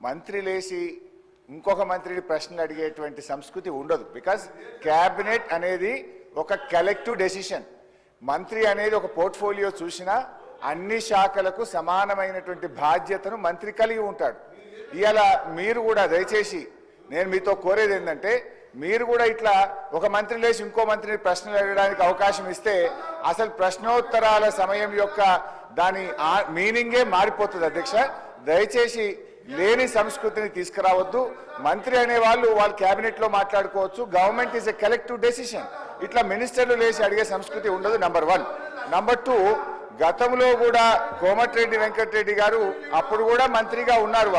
మంత్రి లేచి ఇంకొక మంత్రిని ప్రశ్నలు అడిగేటువంటి సంస్కృతి ఉండదు. బికాజ్ క్యాబినెట్ అనేది ఒక కలెక్టివ్ డెసిషన్. మంత్రి అనేది ఒక పోర్ట్ఫోలియో చూసినా అన్ని శాఖలకు సమానమైనటువంటి బాధ్యతను మంత్రి కలిగి ఉంటాడు. ఇవాళ మీరు కూడా దయచేసి నేను మీతో కోరేది ఏంటంటే, మీరు కూడా ఇట్లా ఒక మంత్రి లేచి ఇంకో మంత్రిని ప్రశ్నలు అడగడానికి అవకాశం ఇస్తే అసలు ప్రశ్నోత్తరాల సమయం యొక్క దాని మీనింగే మారిపోతుంది. అధ్యక్ష, దయచేసి లేని సంస్కృతిని తీసుకురావద్దు. మంత్రి అనే వాళ్ళు క్యాబినెట్ లో మాట్లాడుకోవచ్చు. Government is a collective decision. ఇట్లా మినిస్టర్లు లేచి అడిగే సంస్కృతి ఉండదు. నంబర్ 1. నంబర్ 2, గతంలో కూడా కోమటిరెడ్డి వెంకటరెడ్డి గారు అప్పుడు కూడా మంత్రిగా ఉన్నారు.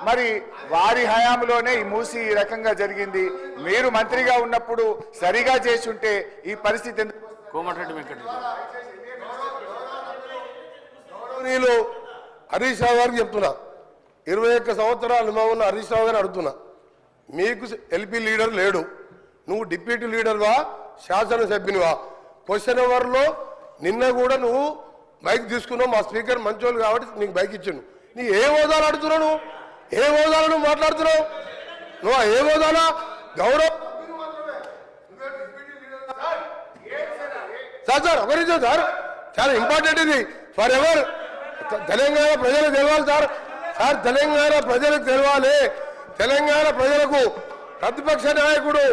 మరి వారి హయాంలోనే ఈ మూసి ఈ రకంగా జరిగింది. మీరు మంత్రిగా ఉన్నప్పుడు సరిగా చేసి ఉంటే ఈ పరిస్థితి కోమటిరెడ్డి వెంకటరెడ్డి హరీష్ రావు గారికి చెప్తున్నా, 21 సంవత్సరాలు అనుభవం ఉన్న హరీష్ రావు గారిని అడుగుతున్నా, మీకు ఎల్పీ లీడర్ లేడు, నువ్వు డిప్యూటీ లీడర్వా శాసనసభ్యునివా? క్వశ్చన్ అవర్లో నిన్న కూడా నువ్వు బైక్ తీసుకున్నావు, మా స్పీకర్ మంచోళ్ళు కాబట్టి నీకు బైక్ ఇచ్చాను. నీ ఏ హోదాలు అడుగుతున్నావు? నువ్వు ఏ హోదాలు నువ్వు మాట్లాడుతున్నావు? నువ్వు ఏ హోదాలా? గౌరవ్ సార్ ఒక నిమిషం సార్, చాలా ఇంపార్టెంట్ ఇది ఫర్ ఎవర్. తెలంగాణ ప్రజలకు తెలవాలి సార్. తెలంగాణ ప్రజలకు తెలవాలి. తెలంగాణ ప్రజలకు ప్రతిపక్ష నాయకుడు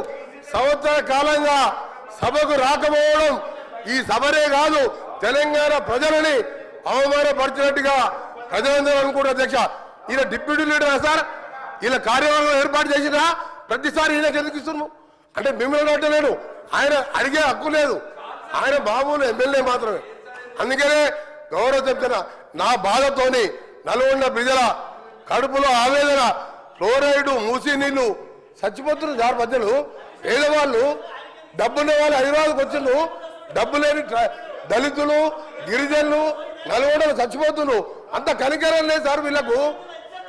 సంవత్సర కాలంగా సభకు రాకపోవడం ఈ సభనే కాదు, తెలంగాణ ప్రజలని అవమానపరిచినట్టుగా ప్రజలందరూ అనుకుంటారు. అధ్యక్ష, ఈయన డిప్యూటీ లీడర్ సార్, ఈయన కార్యవర్గం ఏర్పాటు చేసినా ప్రతిసారి ఈయన గెలిపిస్తున్నాము అంటే మిమ్మల్ని అంటలేడు. ఆయన అడిగే హక్కు లేదు, ఆయన మామూలు ఎమ్మెల్యే మాత్రమే. అందుకనే గౌరవ చెప్తున్నా, నా బాధతోని నల్గొండ ప్రజల కడుపులో ఆవేదన, ఫ్లోరైడ్ మూసి నీళ్లు చచ్చిపోతున్నారు సార్. మధ్యలో పేదవాళ్ళు డబ్బున్న వాళ్ళు హైదరాబాద్కి వచ్చిండ్రు, డబ్బు లేని దళితులు గిరిజనులు నల్గొండలు చచ్చిపోతున్నారు. అంత కనికరం లేదు సార్ వీళ్లకు.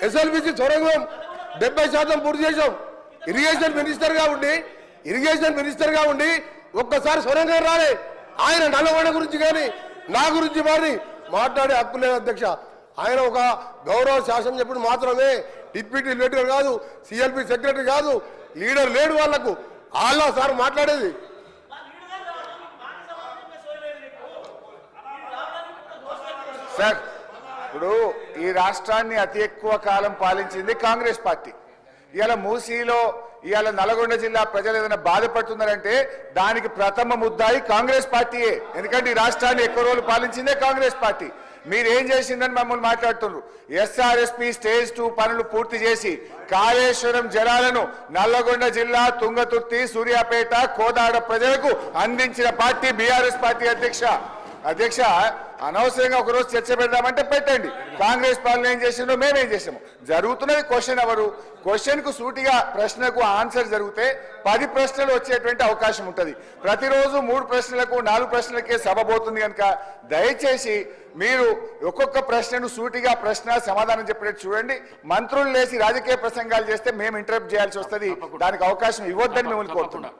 ఎస్ఎల్బిసి సొరంగం 70% పూర్తి చేసాం. ఇరిగేషన్ మినిస్టర్గా ఉండి ఒక్కసారి సొరంగం రాలే. ఆయన నల్గొండ గురించి కానీ నా గురించి మరి మాట్లాడే హక్కు లేదు అధ్యక్ష. ఆయన ఒక గౌరవ శాసనం చెప్పుడు మాత్రమే, డిప్యూటీ లీడర్ కాదు, సిఎల్పి సెక్రటరీ కాదు, లీడర్ లేడు వాళ్లకు. వాళ్ళ సార్ మాట్లాడేది. సార్, ఇప్పుడు ఈ రాష్ట్రాన్ని అతి ఎక్కువ కాలం పాలించింది కాంగ్రెస్ పార్టీ. ఇవాళ మూసీలో ఇవాళ నల్గొండ జిల్లా ప్రజలు ఏదైనా బాధపడుతున్నారంటే దానికి ప్రథమ ముద్దాయి కాంగ్రెస్ పార్టీయే. ఎందుకంటే ఈ రాష్ట్రాన్ని ఎక్కువ రోజులు పాలించిందే కాంగ్రెస్ పార్టీ. మీరేం చేసిందని మమ్మల్ని మాట్లాడుతున్నారు. ఎస్ఆర్ఎస్పి స్టేజ్ 2 పనులు పూర్తి చేసి కాళేశ్వరం జలాలను నల్లగొండ జిల్లా తుంగతుర్తి, సూర్యాపేట, కోదాడ ప్రజలకు అందించిన పార్టీ బీఆర్ఎస్ పార్టీ. అధ్యక్ష, అనవసరంగా ఒకరోజు చర్చ పెడదామంటే పెట్టండి. కాంగ్రెస్ పాలన ఏం చేసిందో మేమేం చేసాము. జరుగుతున్నది క్వశ్చన్ అవరు. క్వశ్చన్ కు సూటిగా ప్రశ్నకు ఆన్సర్ జరిగితే 10 ప్రశ్నలు వచ్చేటువంటి అవకాశం ఉంటుంది. ప్రతిరోజు 3 ప్రశ్నలకు 4 ప్రశ్నలకే సభ పోతుంది కనుక దయచేసి మీరు ఒక్కొక్క ప్రశ్నను సూటిగా ప్రశ్న సమాధానం చెప్పేట్టు చూడండి. మంత్రులు లేసి రాజకీయ ప్రసంగాలు చేస్తే మేము ఇంటరప్ట్ చేయాల్సి వస్తుంది. దానికి అవకాశం ఇవ్వద్దని మిమ్మల్ని కోరుతున్నాం.